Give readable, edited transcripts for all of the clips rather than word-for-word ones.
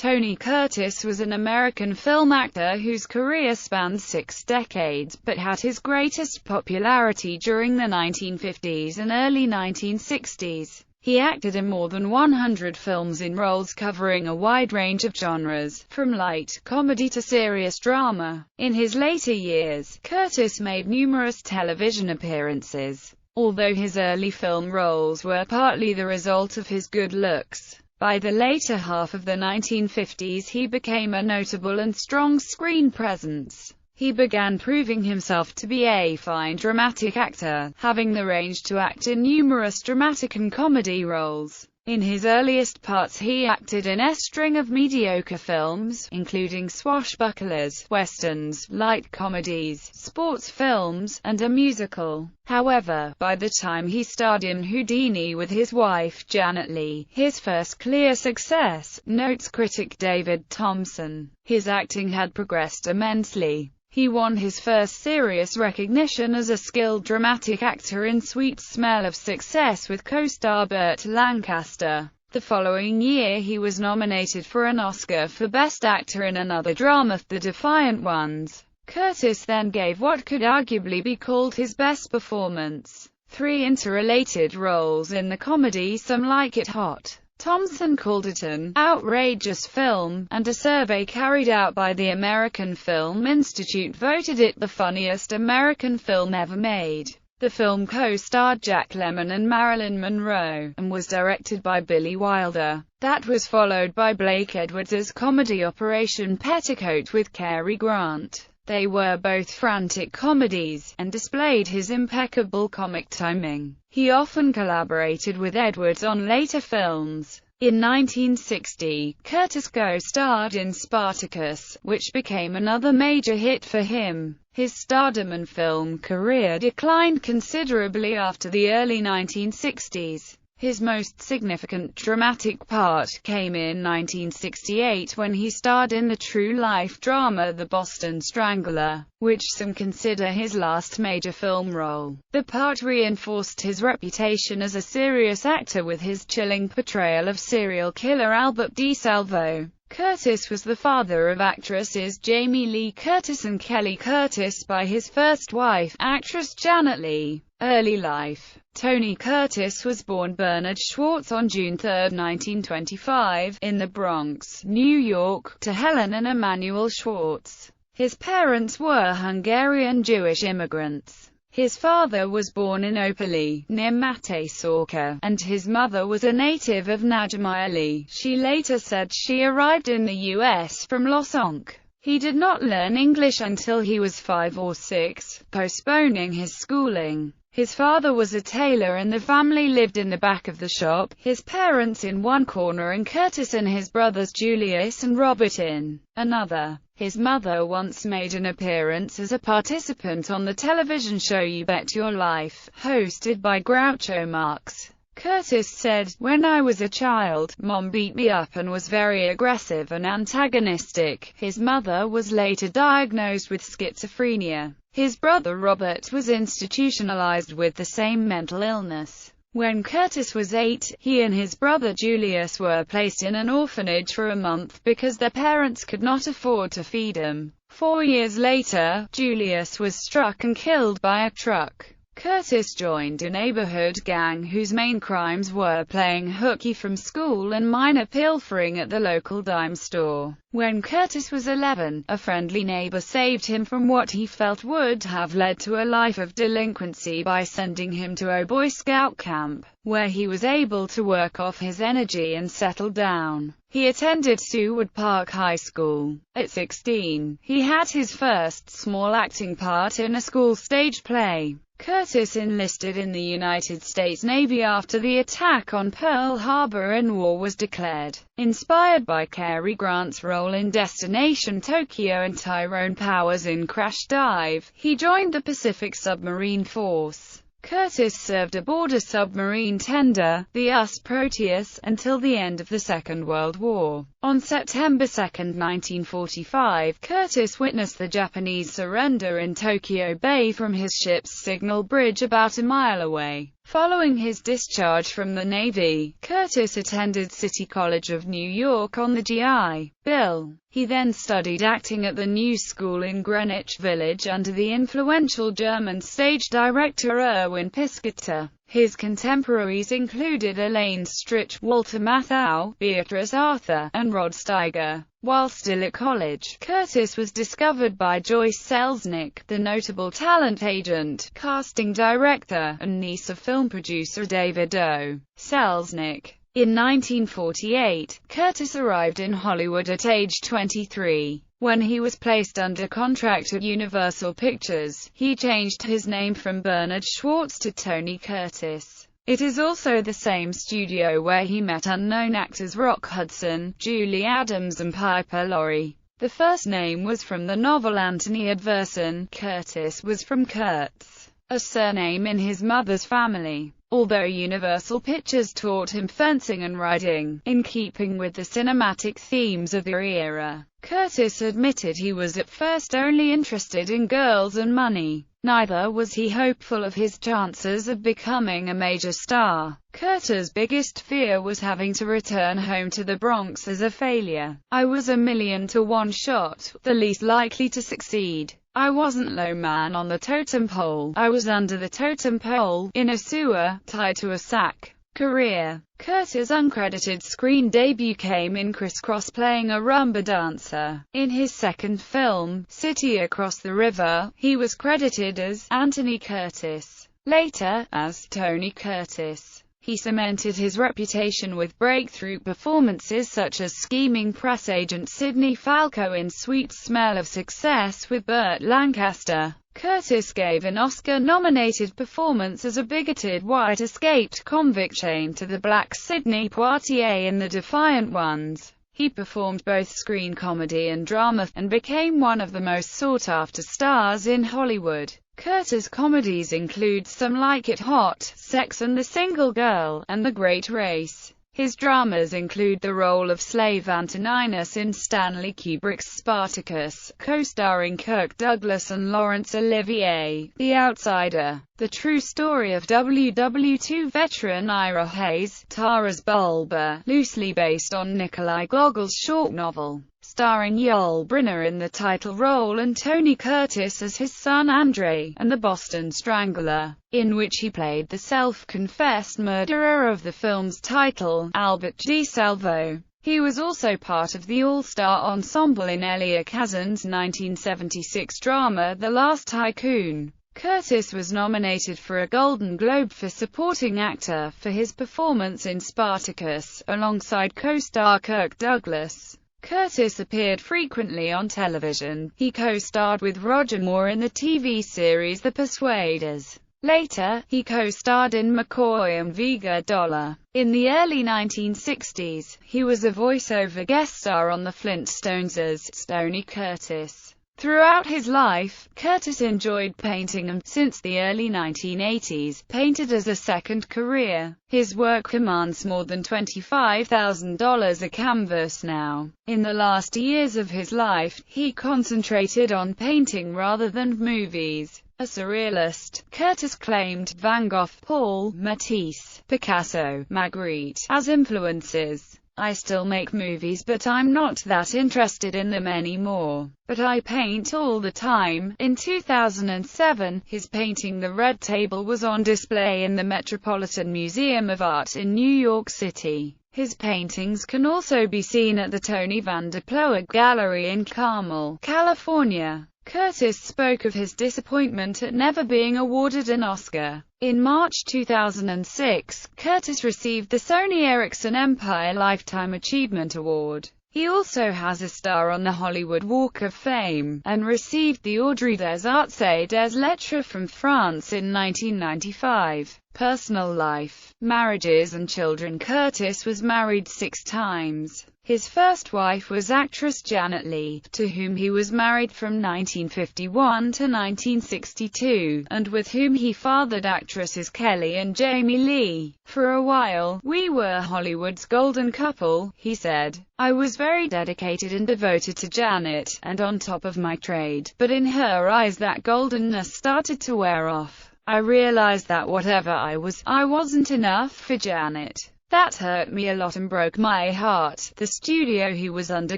Tony Curtis was an American film actor whose career spanned 6 decades, but had his greatest popularity during the 1950s and early 1960s. He acted in more than 100 films in roles covering a wide range of genres, from light comedy to serious drama. In his later years, Curtis made numerous television appearances, although his early film roles were partly the result of his good looks. By the later half of the 1950s he became a notable and strong screen presence. He began proving himself to be a fine dramatic actor, having the range to act in numerous dramatic and comedy roles. In his earliest parts he acted in a string of mediocre films, including swashbucklers, westerns, light comedies, sports films, and a musical. However, by the time he starred in Houdini with his wife Janet Leigh, his first clear success, notes critic David Thompson, his acting had progressed immensely. He won his first serious recognition as a skilled dramatic actor in Sweet Smell of Success with co-star Burt Lancaster. The following year he was nominated for an Oscar for Best Actor in another drama, The Defiant Ones. Curtis then gave what could arguably be called his best performance. 3 interrelated roles in the comedy Some Like It Hot. Thompson called it an outrageous film, and a survey carried out by the American Film Institute voted it the funniest American film ever made. The film co-starred Jack Lemmon and Marilyn Monroe, and was directed by Billy Wilder. That was followed by Blake Edwards' comedy Operation Petticoat with Cary Grant. They were both frantic comedies, and displayed his impeccable comic timing. He often collaborated with Edwards on later films. In 1960, Curtis co-starred in Spartacus, which became another major hit for him. His stardom and film career declined considerably after the early 1960s. His most significant dramatic part came in 1968 when he starred in the true-life drama The Boston Strangler, which some consider his last major film role. The part reinforced his reputation as a serious actor with his chilling portrayal of serial killer Albert DeSalvo. Curtis was the father of actresses Jamie Lee Curtis and Kelly Curtis by his first wife, actress Janet Leigh. Early life. Tony Curtis was born Bernard Schwartz on June 3, 1925, in the Bronx, New York, to Helen and Emanuel Schwartz. His parents were Hungarian Jewish immigrants. His father was born in Opole, near Matejsorka, and his mother was a native of Najamayali. She later said she arrived in the U.S. from Losonk. He did not learn English until he was 5 or 6, postponing his schooling. His father was a tailor and the family lived in the back of the shop, his parents in one corner and Curtis and his brothers Julius and Robert in another. His mother once made an appearance as a participant on the television show You Bet Your Life, hosted by Groucho Marx. Curtis said, "When I was a child, Mom beat me up and was very aggressive and antagonistic." His mother was later diagnosed with schizophrenia. His brother Robert was institutionalized with the same mental illness. When Curtis was 8, he and his brother Julius were placed in an orphanage for a month because their parents could not afford to feed him. 4 years later, Julius was struck and killed by a truck. Curtis joined a neighborhood gang whose main crimes were playing hooky from school and minor pilfering at the local dime store. When Curtis was 11, a friendly neighbor saved him from what he felt would have led to a life of delinquency by sending him to a Boy Scout camp, where he was able to work off his energy and settle down. He attended Seward Park High School. At 16, he had his first small acting part in a school stage play. Curtis enlisted in the United States Navy after the attack on Pearl Harbor and war was declared. Inspired by Cary Grant's role in Destination Tokyo and Tyrone Power's in Crash Dive, he joined the Pacific Submarine Force. Curtis served aboard a submarine tender, the US Proteus, until the end of the Second World War. On September 2, 1945, Curtis witnessed the Japanese surrender in Tokyo Bay from his ship's signal bridge about a mile away. Following his discharge from the Navy, Curtis attended City College of New York on the GI Bill. He then studied acting at the New School in Greenwich Village under the influential German stage director Erwin Piscator. His contemporaries included Elaine Stritch, Walter Matthau, Beatrice Arthur, and Rod Steiger. While still at college, Curtis was discovered by Joyce Selznick, the notable talent agent, casting director, and niece of film producer David O. Selznick. In 1948, Curtis arrived in Hollywood at age 23. When he was placed under contract at Universal Pictures, he changed his name from Bernard Schwartz to Tony Curtis. It is also the same studio where he met unknown actors Rock Hudson, Julie Adams and Piper Laurie. The first name was from the novel Antony Adverson. Curtis was from Kurtz, a surname in his mother's family. Although Universal Pictures taught him fencing and riding, in keeping with the cinematic themes of the era, Curtis admitted he was at first only interested in girls and money. Neither was he hopeful of his chances of becoming a major star. Curtis' biggest fear was having to return home to the Bronx as a failure. "I was 1,000,000 to 1 shot, the least likely to succeed. I wasn't low man on the totem pole. I was under the totem pole, in a sewer, tied to a sack." Career. Curtis' uncredited screen debut came in Criss Cross playing a rumba dancer. In his second film, City Across the River, he was credited as Anthony Curtis. Later, as Tony Curtis. He cemented his reputation with breakthrough performances such as scheming press agent Sidney Falco in Sweet Smell of Success with Burt Lancaster. Curtis gave an Oscar-nominated performance as a bigoted white escaped convict chained to the black Sidney Poitier in The Defiant Ones. He performed both screen comedy and drama, and became one of the most sought-after stars in Hollywood. Curtis' comedies include Some Like It Hot, Sex and the Single Girl, and The Great Race. His dramas include the role of slave Antoninus in Stanley Kubrick's Spartacus, co-starring Kirk Douglas and Laurence Olivier, The Outsider, the true story of WW2 veteran Ira Hayes, Tara's Bulba, loosely based on Nikolai Gogol's short novel, starring Yul Brynner in the title role and Tony Curtis as his son Andre, and The Boston Strangler, in which he played the self-confessed murderer of the film's title, Albert DeSalvo. He was also part of the all-star ensemble in Elia Kazan's 1976 drama The Last Tycoon. Curtis was nominated for a Golden Globe for Supporting Actor for his performance in Spartacus, alongside co-star Kirk Douglas. Curtis appeared frequently on television. He co-starred with Roger Moore in the TV series The Persuaders. Later, he co-starred in McCoy and Vega Dollar. In the early 1960s, he was a voiceover guest star on The Flintstones as Tony Curtis. Throughout his life, Curtis enjoyed painting and, since the early 1980s, painted as a second career. His work commands more than $25,000 a canvas now. In the last years of his life, he concentrated on painting rather than movies. A surrealist, Curtis claimed Van Gogh, Paul, Matisse, Picasso, Magritte as influences. "I still make movies but I'm not that interested in them anymore. But I paint all the time." In 2007, his painting The Red Table was on display in the Metropolitan Museum of Art in New York City. His paintings can also be seen at the Tony van der Ploeg Gallery in Carmel, California. Curtis spoke of his disappointment at never being awarded an Oscar. In March 2006, Curtis received the Sony Ericsson Empire Lifetime Achievement Award. He also has a star on the Hollywood Walk of Fame, and received the Ordre des Arts et des Lettres from France in 1995. Personal life, marriages and children. Curtis was married 6 times. His first wife was actress Janet Leigh, to whom he was married from 1951 to 1962, and with whom he fathered actresses Kelly and Jamie Lee. "For a while, we were Hollywood's golden couple," he said. "I was very dedicated and devoted to Janet, and on top of my trade, but in her eyes that goldenness started to wear off. I realized that whatever I wasn't enough for Janet. That hurt me a lot and broke my heart. The studio he was under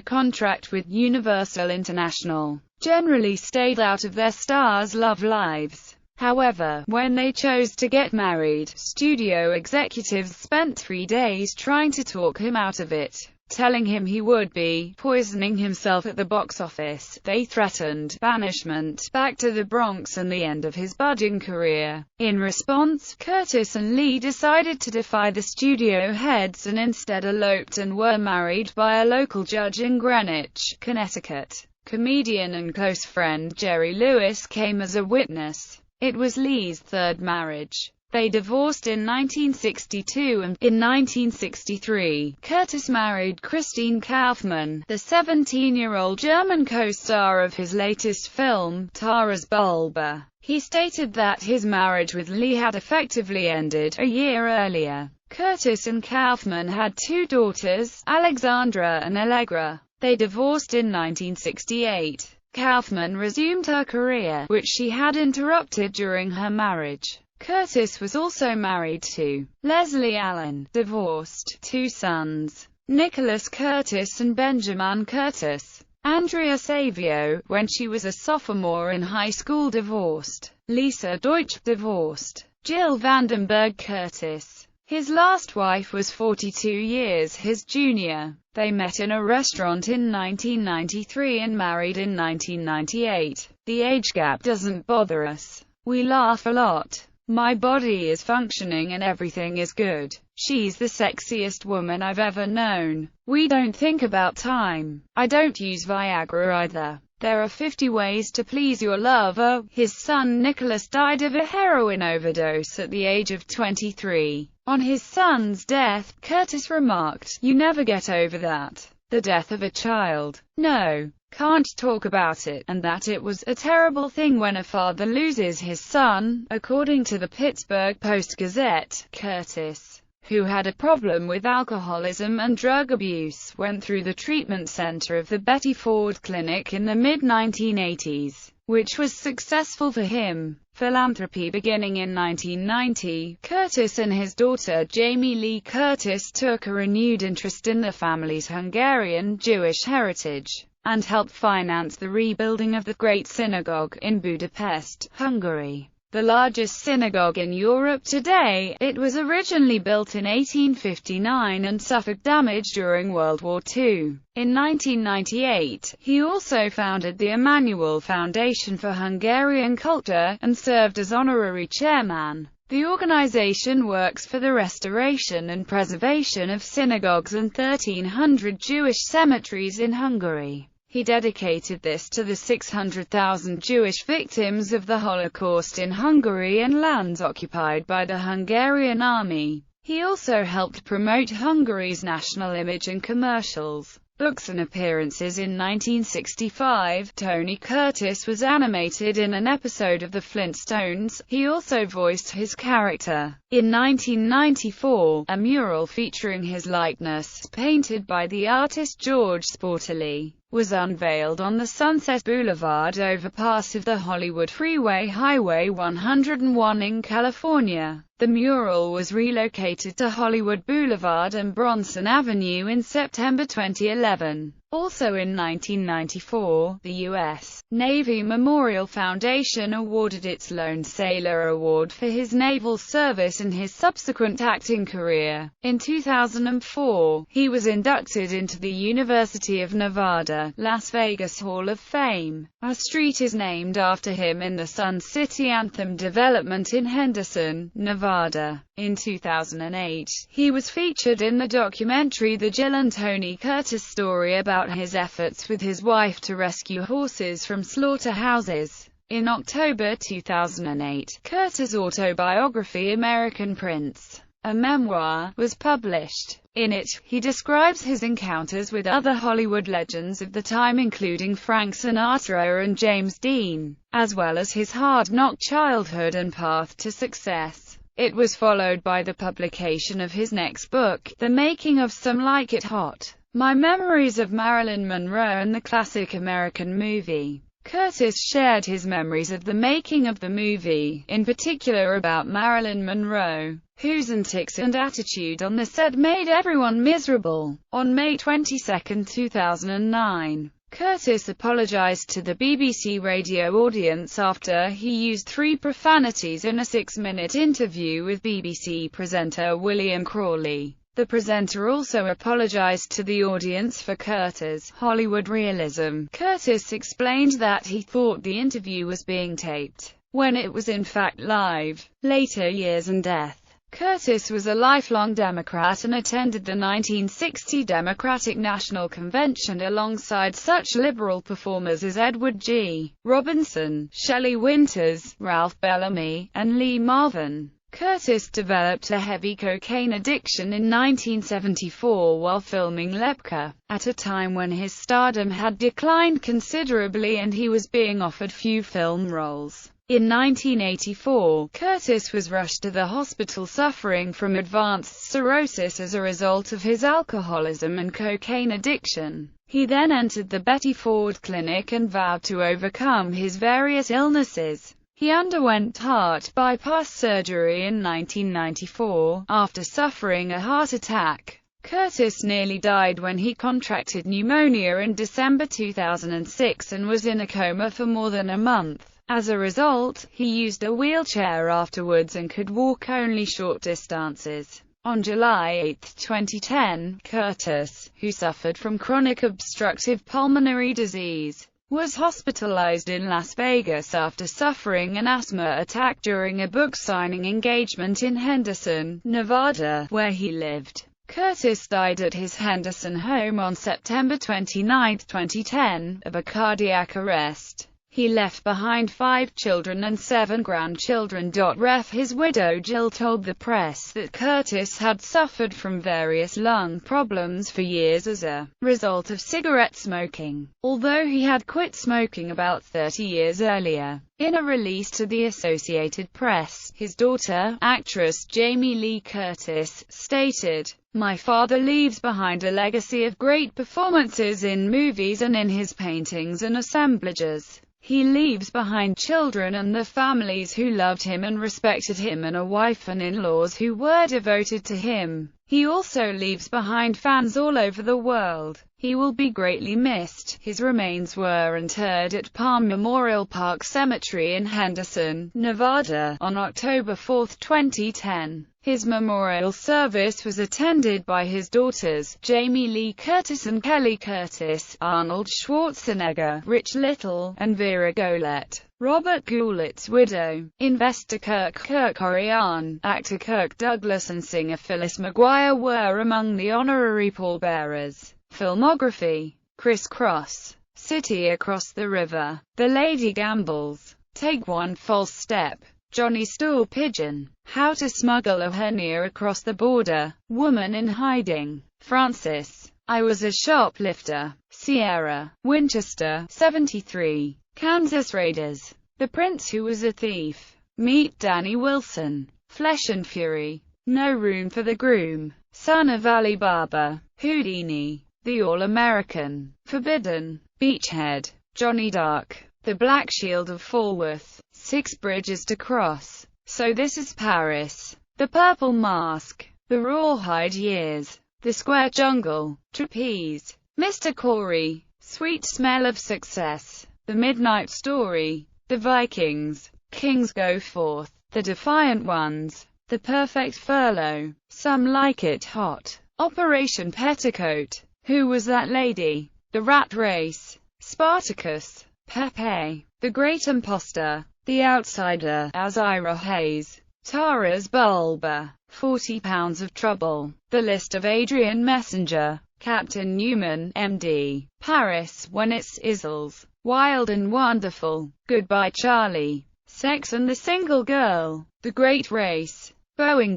contract with, Universal International, generally stayed out of their stars' love lives. However, when they chose to get married, studio executives spent 3 days trying to talk him out of it, telling him he would be poisoning himself at the box office. They threatened banishment back to the Bronx and the end of his budding career. In response, Curtis and Lee decided to defy the studio heads and instead eloped and were married by a local judge in Greenwich, Connecticut. Comedian and close friend Jerry Lewis came as a witness. It was Lee's third marriage. They divorced in 1962 and, in 1963, Curtis married Christine Kaufmann, the 17-year-old German co-star of his latest film, Taras Bulba. He stated that his marriage with Lee had effectively ended a year earlier. Curtis and Kaufmann had 2 daughters, Alexandra and Allegra. They divorced in 1968. Kaufmann resumed her career, which she had interrupted during her marriage. Curtis was also married to Leslie Allen, divorced, 2 sons, Nicholas Curtis and Benjamin Curtis. Andrea Savio, when she was a sophomore in high school, divorced. Lisa Deutsch, divorced. Jill Vandenberg Curtis. His last wife was 42 years his junior. They met in a restaurant in 1993 and married in 1998. The age gap doesn't bother us. We laugh a lot. My body is functioning and everything is good. She's the sexiest woman I've ever known. We don't think about time. I don't use Viagra either. There are 50 ways to please your lover. His son Nicholas died of a heroin overdose at the age of 23. On his son's death, Curtis remarked, "You never get over that. The death of a child. No. Can't talk about it, and that it was a terrible thing when a father loses his son." According to the Pittsburgh Post-Gazette, Curtis, who had a problem with alcoholism and drug abuse, went through the treatment center of the Betty Ford Clinic in the mid-1980s, which was successful for him. Philanthropy. Beginning in 1990, Curtis and his daughter Jamie Lee Curtis took a renewed interest in the family's Hungarian Jewish heritage, and helped finance the rebuilding of the Great Synagogue in Budapest, Hungary, the largest synagogue in Europe today. It was originally built in 1859 and suffered damage during World War II. In 1998, he also founded the Emanuel Foundation for Hungarian Culture, and served as honorary chairman. The organization works for the restoration and preservation of synagogues and 1,300 Jewish cemeteries in Hungary. He dedicated this to the 600,000 Jewish victims of the Holocaust in Hungary and lands occupied by the Hungarian army. He also helped promote Hungary's national image in commercials, books and appearances. In 1965, Tony Curtis was animated in an episode of The Flintstones. He also voiced his character. In 1994, a mural featuring his likeness, painted by the artist George Sportelli, was unveiled on the Sunset Boulevard overpass of the Hollywood Freeway Highway 101 in California. The mural was relocated to Hollywood Boulevard and Bronson Avenue in September 2011. Also in 1994, the U.S. Navy Memorial Foundation awarded its Lone Sailor Award for his naval service and his subsequent acting career. In 2004, he was inducted into the University of Nevada, Las Vegas Hall of Fame. A street is named after him in the Sun City Anthem development in Henderson, Nevada. In 2008, he was featured in the documentary The Jill and Tony Curtis Story about his efforts with his wife to rescue horses from slaughterhouses. In October 2008, Curtis' autobiography American Prince, a memoir, was published. In it, he describes his encounters with other Hollywood legends of the time, including Frank Sinatra and James Dean, as well as his hard-knock childhood and path to success. It was followed by the publication of his next book, The Making of Some Like It Hot: My Memories of Marilyn Monroe and the Classic American Movie. Curtis shared his memories of the making of the movie, in particular about Marilyn Monroe, whose antics and attitude on the set made everyone miserable. On May 22, 2009, Curtis apologized to the BBC radio audience after he used 3 profanities in a 6-minute interview with BBC presenter William Crawley. The presenter also apologized to the audience for Curtis' Hollywood realism. Curtis explained that he thought the interview was being taped, when it was in fact live. Later years and death. Curtis was a lifelong Democrat and attended the 1960 Democratic National Convention alongside such liberal performers as Edward G. Robinson, Shelley Winters, Ralph Bellamy, and Lee Marvin. Curtis developed a heavy cocaine addiction in 1974 while filming Lepka, at a time when his stardom had declined considerably and he was being offered few film roles. In 1984, Curtis was rushed to the hospital suffering from advanced cirrhosis as a result of his alcoholism and cocaine addiction. He then entered the Betty Ford Clinic and vowed to overcome his various illnesses. He underwent heart bypass surgery in 1994, after suffering a heart attack. Curtis nearly died when he contracted pneumonia in December 2006 and was in a coma for more than a month. As a result, he used a wheelchair afterwards and could walk only short distances. On July 8, 2010, Curtis, who suffered from chronic obstructive pulmonary disease, was hospitalized in Las Vegas after suffering an asthma attack during a book signing engagement in Henderson, Nevada, where he lived. Curtis died at his Henderson home on September 29, 2010, of a cardiac arrest. He left behind 5 children and 7 grandchildren. Ref. His widow Jill told the press that Curtis had suffered from various lung problems for years as a result of cigarette smoking, although he had quit smoking about 30 years earlier. In a release to the Associated Press, his daughter, actress Jamie Lee Curtis, stated, "My father leaves behind a legacy of great performances in movies and in his paintings and assemblages. He leaves behind children and the families who loved him and respected him and a wife and in-laws who were devoted to him. He also leaves behind fans all over the world. He will be greatly missed." His remains were interred at Palm Memorial Park Cemetery in Henderson, Nevada, on October 4, 2010. His memorial service was attended by his daughters, Jamie Lee Curtis and Kelly Curtis, Arnold Schwarzenegger, Rich Little, and Vera Golett. Robert Goulet's widow, investor Kirk Kerkorian, actor Kirk Douglas and singer Phyllis McGuire were among the honorary pallbearers. Filmography: Criss Cross, City Across the River, The Lady Gambles, Take One False Step, Johnny Stool Pigeon, How to Smuggle a Hernia Across the Border, Woman in Hiding, Francis, I Was a Shoplifter, Sierra, Winchester, 73, Kansas Raiders, The Prince Who Was a Thief, Meet Danny Wilson, Flesh and Fury, No Room for the Groom, Son of Ali Baba, Houdini, The All-American, Forbidden, Beachhead, Johnny Dark, The Black Shield of Falworth, Six Bridges to Cross, So This Is Paris, The Purple Mask, The Rawhide Years, The Square Jungle, Trapeze, Mr. Corey, Sweet Smell of Success, The Midnight Story, The Vikings, Kings Go Forth, The Defiant Ones, The Perfect Furlough, Some Like It Hot, Operation Petticoat, Who Was That Lady, The Rat Race, Spartacus, Pepe, The Great Imposter, The Outsider, As Ira Hayes, Tara's Bulba, 40 Pounds of Trouble, The List of Adrian Messenger, Captain Newman, MD, Paris, When It's Izzles, Wild and Wonderful, Goodbye Charlie, Sex and the Single Girl, The Great Race, Boeing,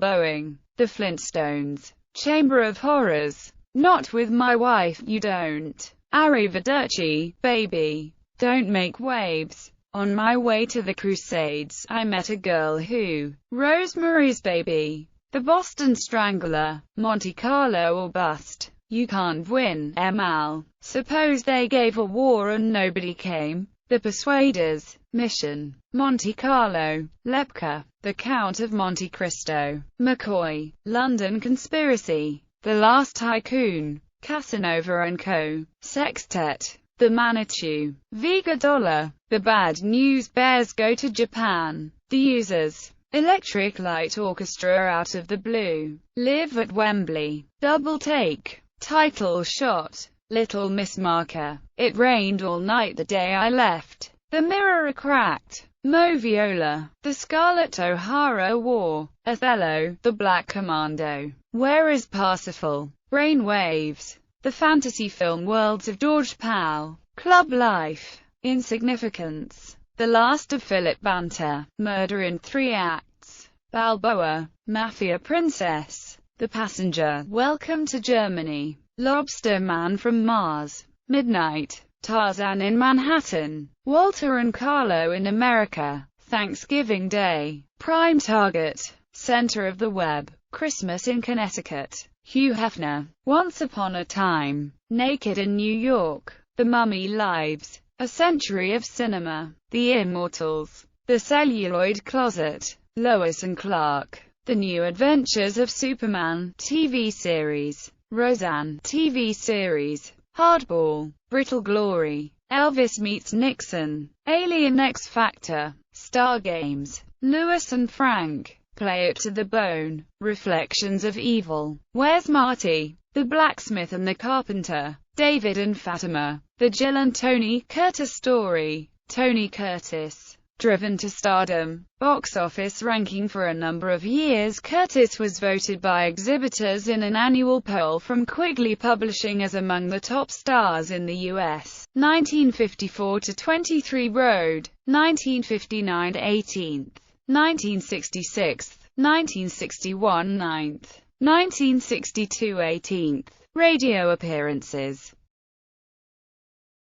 The Flintstones, Chamber of Horrors, Not With My Wife You Don't, Arrivederci, Baby, Don't Make Waves, On My Way to the Crusades, I Met a Girl Who, Rosemary's Baby, The Boston Strangler, Monte Carlo or Bust, You Can't Win, Emal, Suppose They Gave a War and Nobody Came, The Persuaders, Mission, Monte Carlo, Lepka, The Count of Monte Cristo, McCoy, London Conspiracy, The Last Tycoon, Casanova and Co., Sextet, The Manitou, Vega Dollar, The Bad News Bears Go to Japan, The Users, Electric Light Orchestra Out of the Blue, Live at Wembley, Double Take, Title Shot, Little Miss Marker, It Rained All Night the Day I Left, The Mirror Cracked, Moviola, The Scarlett O'Hara War, Othello, The Black Commando, Where is Parsifal, Brainwaves, The Fantasy Film Worlds of George Pal, Club Life, Insignificance, The Last of Philip Banter, Murder in 3 Acts, Balboa, Mafia Princess, The Passenger, Welcome to Germany, Lobster Man from Mars, Midnight, Tarzan in Manhattan, Walter and Carlo in America, Thanksgiving Day, Prime Target, Center of the Web, Christmas in Connecticut, Hugh Hefner, Once Upon a Time, Naked in New York, The Mummy Lives, A Century of Cinema, The Immortals, The Celluloid Closet, Lois and Clark, The New Adventures of Superman, TV series, Roseanne, TV series, Hardball, Brittle Glory, Elvis Meets Nixon, Alien X Factor, Star Games, Lewis and Frank, Play It to the Bone, Reflections of Evil, Where's Marty, The Blacksmith and the Carpenter, David and Fatima, The Jill and Tony Curtis Story, Tony Curtis, Driven to Stardom, box office ranking. For a number of years Curtis was voted by exhibitors in an annual poll from Quigley Publishing as among the top stars in the U.S. 1954 to 23 Road, 1959 18th, 1966, 1961 9th, 1962 18th. Radio appearances.